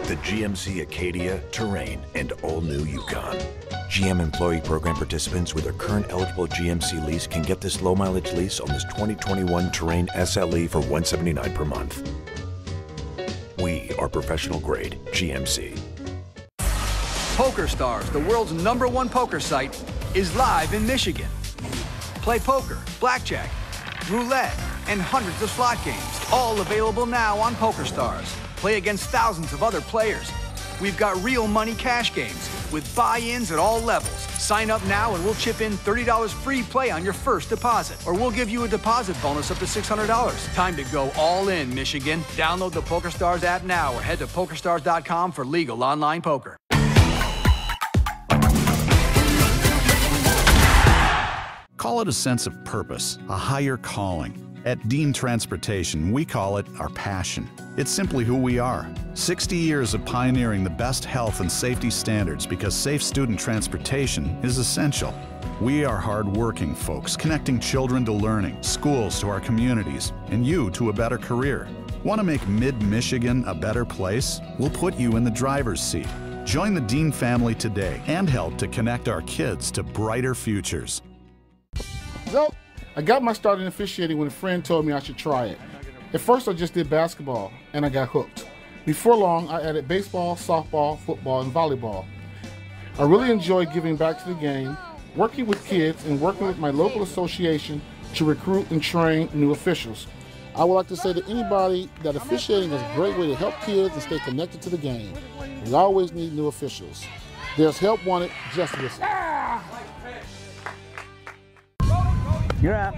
The GMC Acadia, Terrain, and all-new Yukon. GM employee program participants with a current eligible GMC lease can get this low-mileage lease on this 2021 Terrain SLE for $179 per month. We are professional grade GMC. PokerStars, the world's #1 poker site, is live in Michigan. Play poker, blackjack, roulette, and hundreds of slot games, all available now on PokerStars. Play against thousands of other players. We've got real money cash games with buy-ins at all levels. Sign up now and we'll chip in $30 free play on your first deposit. Or we'll give you a deposit bonus up to $600. Time to go all in, Michigan. Download the PokerStars app now or head to PokerStars.com for legal online poker. Call it a sense of purpose, a higher calling. At Dean Transportation, we call it our passion. It's simply who we are. 60 years of pioneering the best health and safety standards because safe student transportation is essential. We are hard-working folks, connecting children to learning, schools to our communities, and you to a better career. Want to make Mid-Michigan a better place? We'll put you in the driver's seat. Join the Dean family today and help to connect our kids to brighter futures. So, I got my start in officiating when a friend told me I should try it. At first I just did basketball, and I got hooked. Before long, I added baseball, softball, football, and volleyball. I really enjoy giving back to the game, working with kids, and working with my local association to recruit and train new officials. I would like to say to anybody that officiating is a great way to help kids and stay connected to the game. We always need new officials. There's help wanted, just listen. You're up.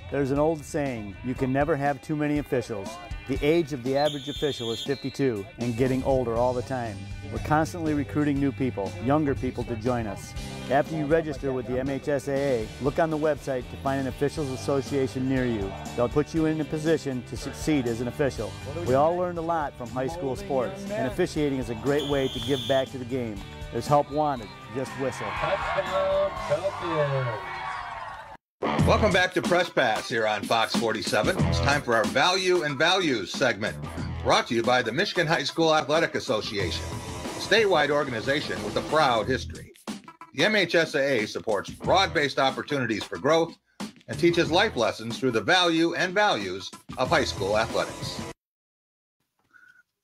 There's an old saying, you can never have too many officials. The age of the average official is 52 and getting older all the time. We're constantly recruiting new people, younger people to join us. After you register with the MHSAA, look on the website to find an officials association near you. They'll put you in a position to succeed as an official. We all learned a lot from high school sports, and officiating is a great way to give back to the game. There's help wanted, just whistle. Touchdown, Celtics. Welcome back to Press Pass here on Fox 47. It's time for our Value and Values segment, brought to you by the Michigan High School Athletic Association, a statewide organization with a proud history. The MHSAA supports broad-based opportunities for growth and teaches life lessons through the value and values of high school athletics.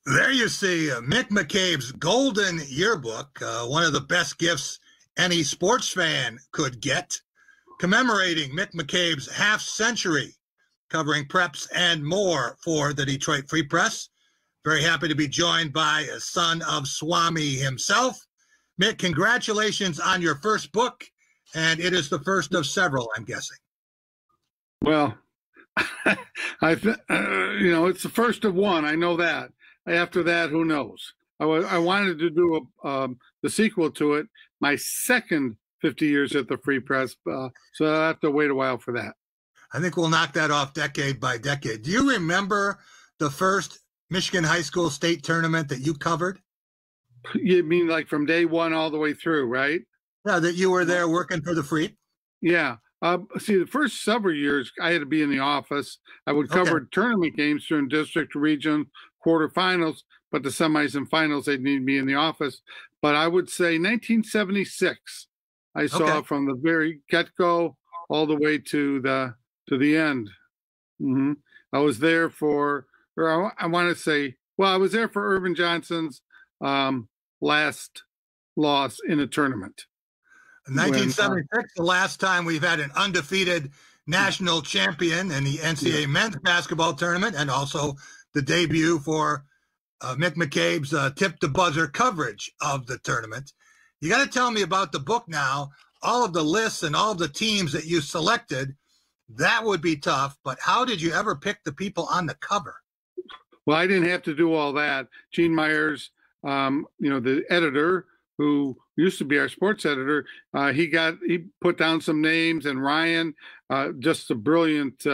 There you see Mick McCabe's Golden Yearbook, one of the best gifts any sports fan could get, commemorating Mick McCabe's half-century, covering preps and more for the Detroit Free Press. Very happy to be joined by a son of Swami himself. Mick, congratulations on your first book, and it is the first of several, I'm guessing. Well, it's the first of one. I know that. After that, who knows? I wanted to do the sequel to it, my second 50 years at the Free Press, so I'll have to wait a while for that. I think we'll knock that off decade by decade. Do you remember the first Michigan high school state tournament that you covered? You mean like from day one all the way through, right? Yeah, that you were there working for the Free? Yeah. See, the first several years, I had to be in the office. I would cover tournament games during district, region, quarterfinals, but the semis and finals, they'd need me in the office. But I would say 1976. I saw from the very get-go all the way to the end. Mm-hmm. I was there for, or I want to say, well, I was there for Irvin Johnson's last loss in a tournament. 1976, the last time we've had an undefeated national champion in the NCAA men's basketball tournament, and also the debut for Mick McCabe's tip the buzzer coverage of the tournament. You got to tell me about the book now, all of the lists and all of the teams that you selected. That would be tough, but how did you ever pick the people on the cover? Well, I didn't have to do all that. Gene Myers, the editor who used to be our sports editor, he put down some names, and Ryan, just a brilliant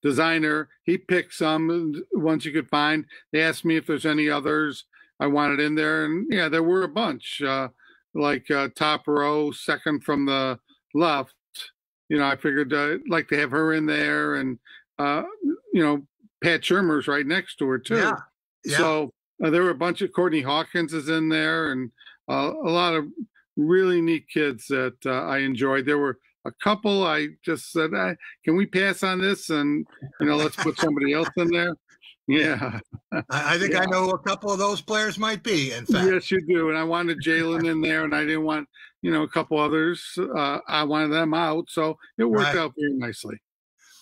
designer, he picked some ones you could find. They asked me if there's any others I wanted in there, and yeah, there were a bunch. Like top row, second from the left. I figured I'd like to have her in there, and Pat Shermer's right next to her too. Yeah. So there were a bunch of Courtney Hawkins is in there, and a lot of really neat kids that I enjoyed. There were a couple I just said, can we pass on this? And, let's put somebody else in there. Yeah. I think I know who a couple of those players might be, in fact. Yes, you do. And I wanted Jalen in there, and I didn't want, a couple others. I wanted them out. So it worked out very nicely.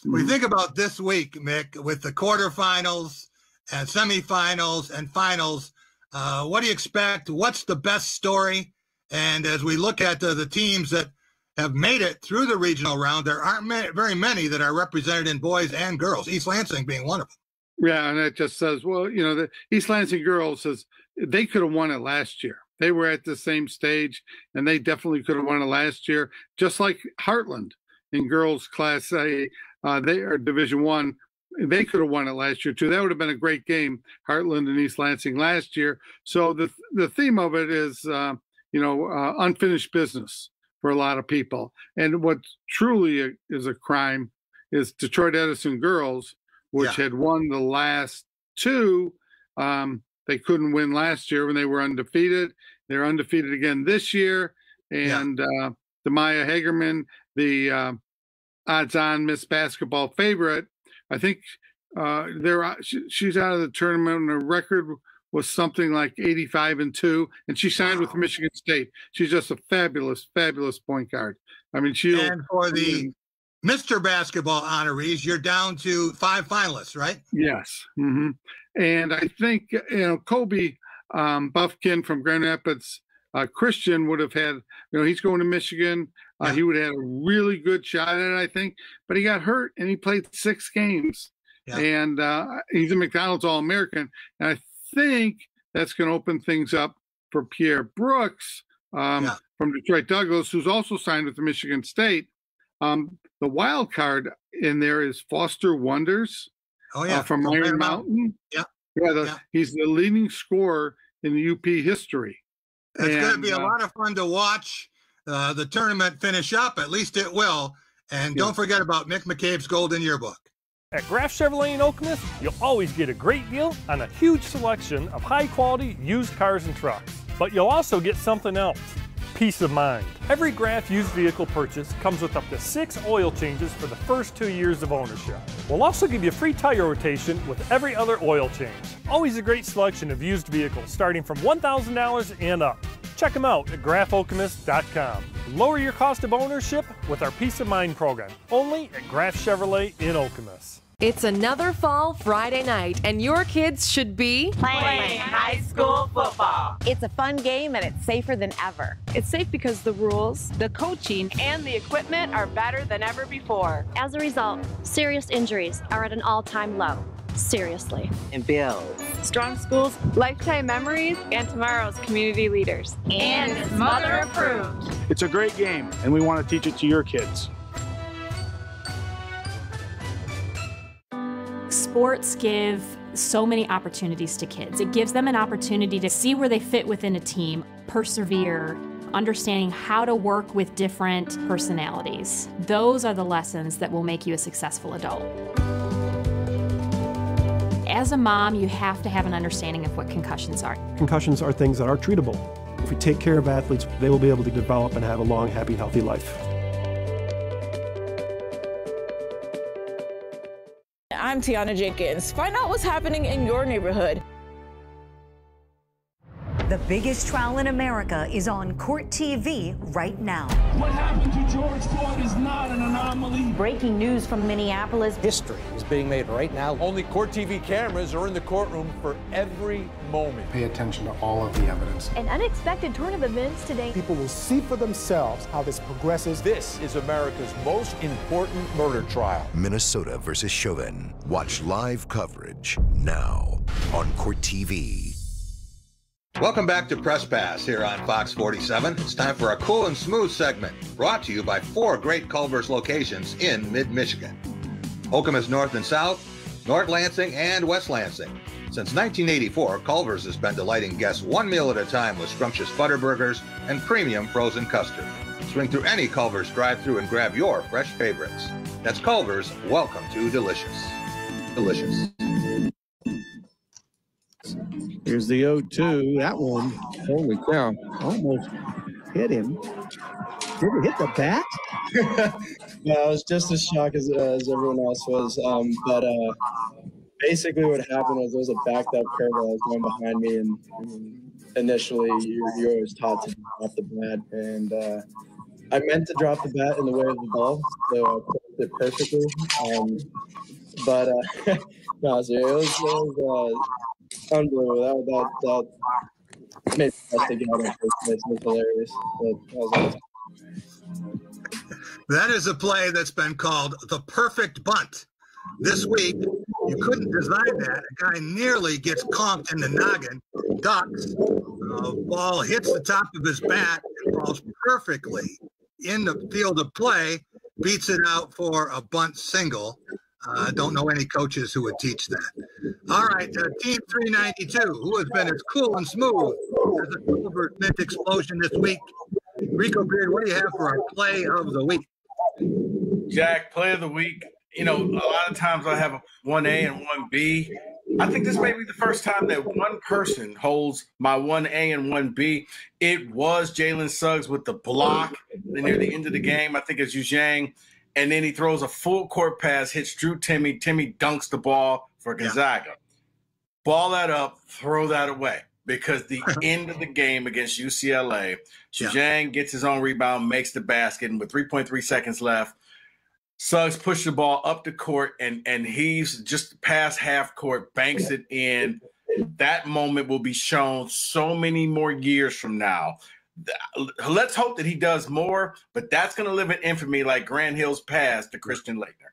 We think about this week, Mick, with the quarterfinals and semifinals and finals. What do you expect? What's the best story? And as we look at the teams that have made it through the regional round, there aren't very many that are represented in boys and girls, East Lansing being one of them. Yeah, and it just says, well, the East Lansing girls says they could have won it last year. They were at the same stage, and they definitely could have won it last year, just like Heartland in girls Class A. They are Division I. They could have won it last year, too. That would have been a great game, Heartland and East Lansing last year. So the theme of it is, unfinished business for a lot of people. And what truly is a crime is Detroit Edison girls, which had won the last two. They couldn't win last year when they were undefeated. They're undefeated again this year. And the Maya Hagerman, the odds-on Miss Basketball favorite, I think she's out of the tournament, and her record was something like 85-2, and she signed with Michigan State. She's just a fabulous, fabulous point guard. I mean, and for the Mr. Basketball honorees, you're down to 5 finalists, right? Yes. Mm-hmm. And I think, Kobe Buffkin from Grand Rapids Christian would have had, he's going to Michigan. He would have had a really good shot at it, I think. But he got hurt, and he played 6 games. Yeah. And he's a McDonald's All-American. And I think that's going to open things up for Pierre Brooks from Detroit Douglas, who's also signed with the Michigan State. The wild card in there is Foster Wonders from Iron Mountain. He's the leading scorer in the UP history. It's going to be a lot of fun to watch the tournament finish up. At least it will. And don't forget about Mick McCabe's Golden Yearbook. At Graff Chevrolet in Okemos, you'll always get a great deal on a huge selection of high-quality used cars and trucks. But you'll also get something else. Peace of mind. Every Graff used vehicle purchase comes with up to 6 oil changes for the first 2 years of ownership. We'll also give you free tire rotation with every other oil change. Always a great selection of used vehicles starting from $1,000 and up. Check them out at graffokemos.com. Lower your cost of ownership with our Peace of Mind program, only at Graff Chevrolet in Okemos. It's another fall Friday night, and your kids should be playing high school football. It's a fun game, and it's safer than ever. It's safe because the rules, the coaching, and the equipment are better than ever before. As a result, serious injuries are at an all-time low. Seriously. And builds strong schools, lifetime memories, and tomorrow's community leaders. And it's mother approved. It's a great game, and we want to teach it to your kids. Sports give so many opportunities to kids. It gives them an opportunity to see where they fit within a team, persevere, understanding how to work with different personalities. Those are the lessons that will make you a successful adult. As a mom, you have to have an understanding of what concussions are. Concussions are things that are treatable. If we take care of athletes, they will be able to develop and have a long, happy, healthy life. I'm Tiana Jenkins. Find out what's happening in your neighborhood. The biggest trial in America is on Court TV right now. What happened to George Floyd is not an anomaly. Breaking news from Minneapolis. History is being made right now. Only Court TV cameras are in the courtroom for every moment. Pay attention to all of the evidence. An unexpected turn of events today. People will see for themselves how this progresses. This is America's most important murder trial. Minnesota versus Chauvin. Watch live coverage now on Court TV. Welcome back to Press Pass here on Fox 47. It's time for a cool and smooth segment brought to you by 4 great Culver's locations in mid-Michigan. Okemos North and South, North Lansing, and West Lansing. Since 1984, Culver's has been delighting guests one meal at a time with scrumptious butter burgers and premium frozen custard. Swing through any Culver's drive-thru and grab your fresh favorites. That's Culver's. Welcome to Delicious. Delicious. Here's the 0-2. That one, holy cow, almost hit him. Did it hit the bat? No, I was just as shocked as everyone else was. But basically what happened was there was a backed up curve that was going behind me. And initially, you're always taught to drop the bat. And I meant to drop the bat in the way of the ball, so I put it perfectly. No, so it was unbelievable. That made us to get out of first place. It was hilarious. That was awesome. That is a play that's been called the perfect bunt. This week, you couldn't design that. A guy nearly gets conked in the noggin, ducks, ball hits the top of his bat and falls perfectly in the field of play, beats it out for a bunt single. Don't know any coaches who would teach that. All right, Team 392, who has been as cool and smooth as a Culver Mint explosion this week. Rico Beard, what do you have for our play of the week? Jack, play of the week. You know, a lot of times I have a 1A and 1B. I think this may be the first time that one person holds my 1A and 1B. It was Jalen Suggs with the block near the end of the game. I think it's Yu Zhang. And then he throws a full court pass, hits Drew Timme. Timme dunks the ball for Gonzaga. Yeah. Ball that up, throw that away. Because the end of the game against UCLA, Zhang gets his own rebound, makes the basket, and with 3.3 seconds left, Suggs pushed the ball up the court, and he's just past half court, banks it in. That moment will be shown so many more years from now. Let's hope that he does more, but that's going to live in infamy like Grant Hill's pass to Christian Laettner.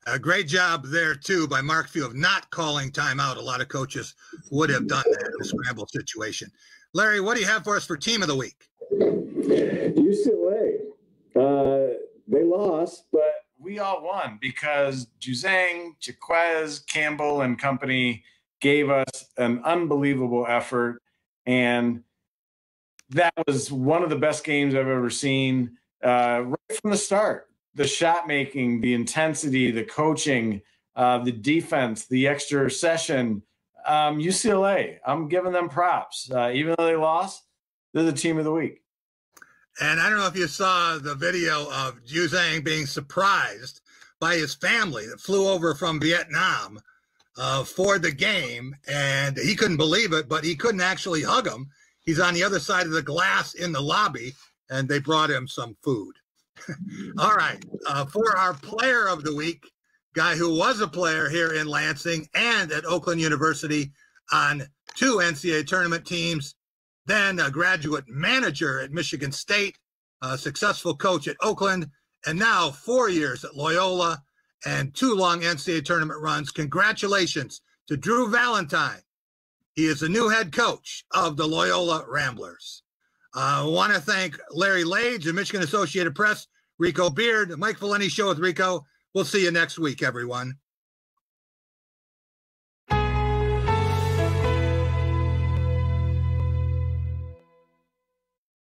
A great job there, too, by Mark Few of not calling timeout. A lot of coaches would have done that in a scramble situation. Larry, what do you have for us for Team of the Week? UCLA. They lost, but we all won because Juzang, Jaquez, Campbell, and company gave us an unbelievable effort, and that was one of the best games I've ever seen right from the start. The shot making, the intensity, the coaching, the defense, the extra session. UCLA, I'm giving them props. Even though they lost, they're the Team of the Week. And I don't know if you saw the video of Yu Zhang being surprised by his family that flew over from Vietnam for the game. And he couldn't believe it, but he couldn't actually hug him. He's on the other side of the glass in the lobby, and they brought him some food. All right. For our player of the week, guy who was a player here in Lansing and at Oakland University on 2 NCAA tournament teams, then a graduate manager at Michigan State, a successful coach at Oakland, and now 4 years at Loyola and 2 long NCAA tournament runs. Congratulations to Drew Valentine. He is the new head coach of the Loyola Ramblers. I want to thank Larry Lage of Michigan Associated Press, Rico Beard, the Mike Valeni Show with Rico. We'll see you next week, everyone.